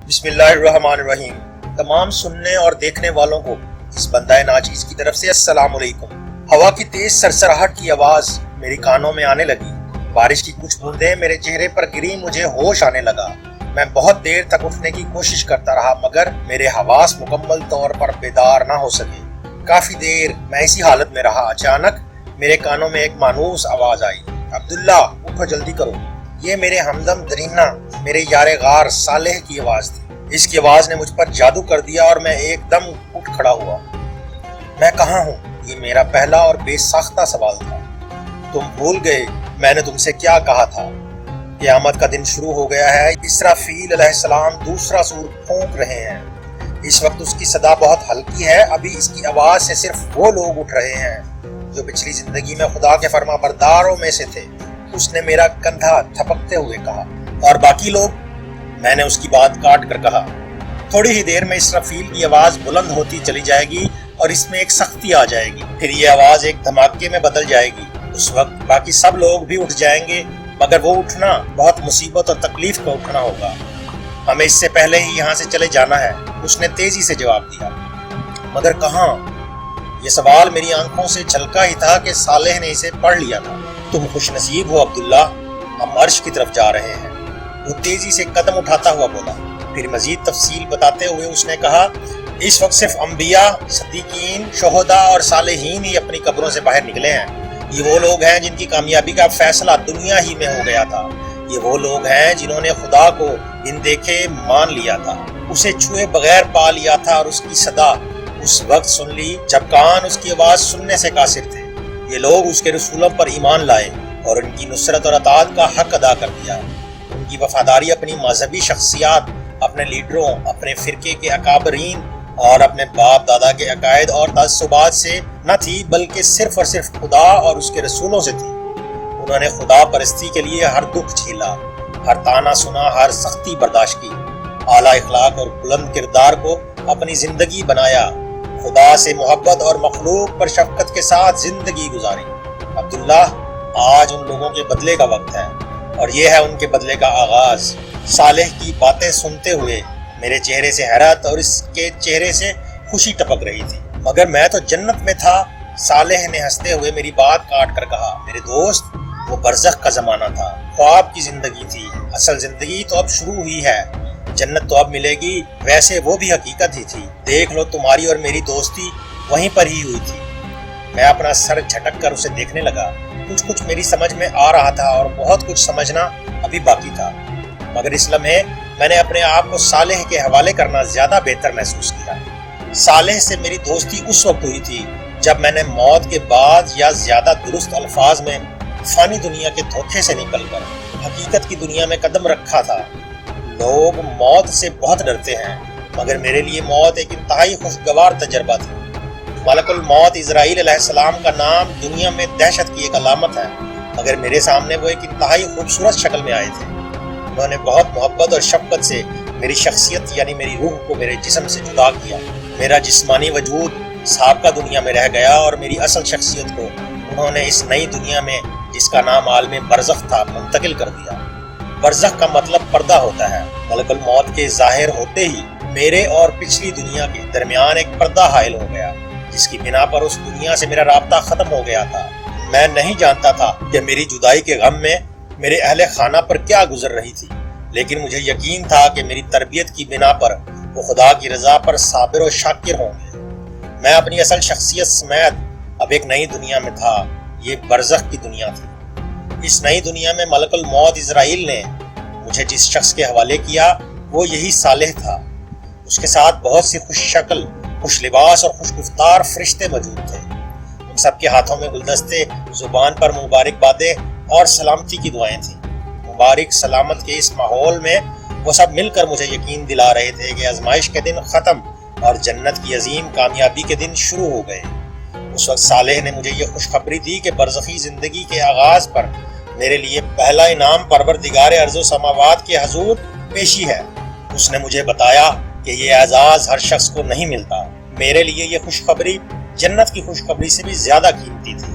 بسم اللہ الرحمن الرحیم۔ تمام سننے اور دیکھنے والوں کو اس بندہ ناچیز کی طرف سے السلام علیکم۔ ہوا کی تیز سرسراہٹ کی آواز میری کانوں میں آنے لگی، بارش کی کچھ بوندیں میرے چہرے پر گری، مجھے ہوش آنے لگا۔ میں بہت دیر تک اٹھنے کی کوشش کرتا رہا مگر میرے حواس مکمل طور پر بیدار نہ ہو سکے۔ کافی دیر میں اسی حالت میں رہا۔ اچانک میرے کانوں میں ایک مانوس آواز آئی، عبداللہ اٹھو جلدی کرو۔ یہ میرے ہمدم درینہ، میرے یار غار صالح کی آواز تھی۔ اس کی آواز نے مجھ پر جادو کر دیا اور میں ایک دم اٹھ کھڑا ہوا۔ میں کہاں ہوں؟ یہ میرا پہلا اور بے ساختہ سوال تھا۔ تم بھول گئے میں نے تم سے کیا کہا تھا؟ قیامت کا دن شروع ہو گیا ہے۔ اسرافیل علیہ السلام دوسرا سور پھونک رہے ہیں۔ اس وقت اس کی صدا بہت ہلکی ہے، ابھی اس کی آواز سے صرف وہ لوگ اٹھ رہے ہیں جو پچھلی زندگی میں خدا کے فرما برداروں میں سے تھے۔ اس نے میرا کندھا تھپکتے ہوئے کہا۔ اور باقی لوگ؟ میں نے اس کی بات کاٹ کر کہا، تھوڑی ہی دیر میں اسرافیل کی آواز بلند ہوتی چلی جائے گی اور اس میں ایک سختی آ جائے گی، پھر یہ آواز ایک دھماکے میں بدل جائے گی۔ اس وقت باقی سب لوگ بھی اٹھ جائیں گے مگر وہ اٹھنا بہت مصیبت اور تکلیف کا اٹھنا ہوگا۔ ہمیں اس سے پہلے ہی یہاں سے چلے جانا ہے، اس نے تیزی سے جواب دیا۔ مگر کہاں؟ یہ سوال میری آنکھوں سے جھلکا ہی تھا کہ صالح نے اسے پڑھ لیا تھا۔ تم خوش نصیب ہو عبداللہ، ہم عرش کی طرف جا رہے ہیں، وہ تیزی سے قدم اٹھاتا ہوا بولا۔ پھر مزید تفصیل بتاتے ہوئے اس نے کہا، اس وقت صرف انبیاء، صدیقین، شہداء اور صالحین ہی اپنی قبروں سے باہر نکلے ہیں۔ یہ وہ لوگ ہیں جن کی کامیابی کا فیصلہ دنیا ہی میں ہو گیا تھا۔ یہ وہ لوگ ہیں جنہوں نے خدا کو بن دیکھے مان لیا تھا، اسے چھوئے بغیر پا لیا تھا اور اس کی صدا اس وقت سن لی جب کان اس کی آواز سننے سے قاصر تھے۔ یہ لوگ اس کے رسولوں پر ایمان لائے اور ان کی نصرت اور اطاعت کا حق ادا کر دیا۔ ان کی وفاداری اپنی مذہبی شخصیات، اپنے لیڈروں، اپنے فرقے کے اکابرین اور اپنے باپ دادا کے عقائد اور تعصبات سے نہ تھی بلکہ صرف اور صرف خدا اور اس کے رسولوں سے تھی۔ انہوں نے خدا پرستی کے لیے ہر دکھ جھیلا، ہر تانا سنا، ہر سختی برداشت کی، اعلیٰ اخلاق اور بلند کردار کو اپنی زندگی بنایا، خدا سے محبت اور مخلوق پر شفقت کے ساتھ زندگی گزاری۔ عبداللہ، آج ان لوگوں کے بدلے کا وقت ہے اور یہ ہے ان کے بدلے کا آغاز۔ صالح کی باتیں سنتے ہوئے میرے چہرے سے حیرت اور اس کے چہرے سے خوشی ٹپک رہی تھی۔ مگر میں تو جنت میں تھا۔ صالح نے ہنستے ہوئے میری بات کاٹ کر کہا، میرے دوست، وہ برزخ کا زمانہ تھا، خواب کی زندگی تھی، اصل زندگی تو اب شروع ہوئی ہے۔ جنت تو اب ملے گی، ویسے وہ بھی حقیقت ہی تھی۔ دیکھ لو، تمہاری اور میری دوستی وہیں پر ہی ہوئی تھی۔ میں اپنا سر جھٹک کر اسے دیکھنے لگا۔ کچھ میری سمجھ میں آ رہا تھا اور بہت کچھ سمجھنا ابھی باقی تھا، مگر اس لمحے میں نے اپنے آپ کو صالح کے حوالے کرنا زیادہ بہتر محسوس کیا۔ صالح سے میری دوستی اس وقت ہوئی تھی جب میں نے موت کے بعد یا زیادہ درست الفاظ میں فانی دنیا کے دھوکے سے نکل کر حقیقت کی دنیا میں قدم رکھا تھا۔ لوگ موت سے بہت ڈرتے ہیں مگر میرے لیے موت ایک انتہائی خوشگوار تجربہ تھی۔ ملک الموت اسرائیل علیہ السلام کا نام دنیا میں دہشت کی ایک علامت ہے، مگر میرے سامنے وہ ایک انتہائی خوبصورت شکل میں آئے تھے۔ انہوں نے بہت محبت اور شفقت سے میری شخصیت یعنی میری روح کو میرے جسم سے جدا کیا۔ میرا جسمانی وجود سابقہ دنیا میں رہ گیا اور میری اصل شخصیت کو انہوں نے اس نئی دنیا میں جس کا نام عالم برزخ تھا منتقل کر دیا۔ برزخ کا مطلب پردہ ہوتا ہے۔ ملک الموت کے ظاہر ہوتے ہی میرے اور پچھلی دنیا کے درمیان ایک پردہ حائل ہو گیا جس کی بنا پر اس دنیا سے میرا رابطہ ختم ہو گیا تھا۔ میں نہیں جانتا تھا کہ میری جدائی کے غم میں میرے اہل خانہ پر کیا گزر رہی تھی، لیکن مجھے یقین تھا کہ میری تربیت کی بنا پر وہ خدا کی رضا پر صابر و شاکر ہوں گے۔ میں اپنی اصل شخصیت سمیت اب ایک نئی دنیا میں تھا۔ یہ برزخ کی دنیا تھی۔ اس نئی دنیا میں ملک الموت اسرائیل نے مجھے جس شخص کے حوالے کیا وہ یہی صالح تھا۔ اس کے ساتھ بہت سی خوش شکل، خوش لباس اور خوش گفتار فرشتے موجود تھے۔ ان سب کے ہاتھوں میں گلدستے، زبان پر مبارکبادیں اور سلامتی کی دعائیں تھیں۔ مبارک سلامت کے اس ماحول میں وہ سب مل کر مجھے یقین دلا رہے تھے کہ آزمائش کے دن ختم اور جنت کی عظیم کامیابی کے دن شروع ہو گئے۔ اس وقت صالح نے مجھے یہ خوشخبری دی کہ برزخی زندگی کے آغاز پر میرے لیے پہلا انعام پروردگار ارض و سماوات کے حضور پیشی ہے۔ اس نے مجھے بتایا کہ یہ اعزاز ہر شخص کو نہیں ملتا۔ میرے لیے یہ خوشخبری جنت کی خوشخبری سے بھی زیادہ قیمتی تھی۔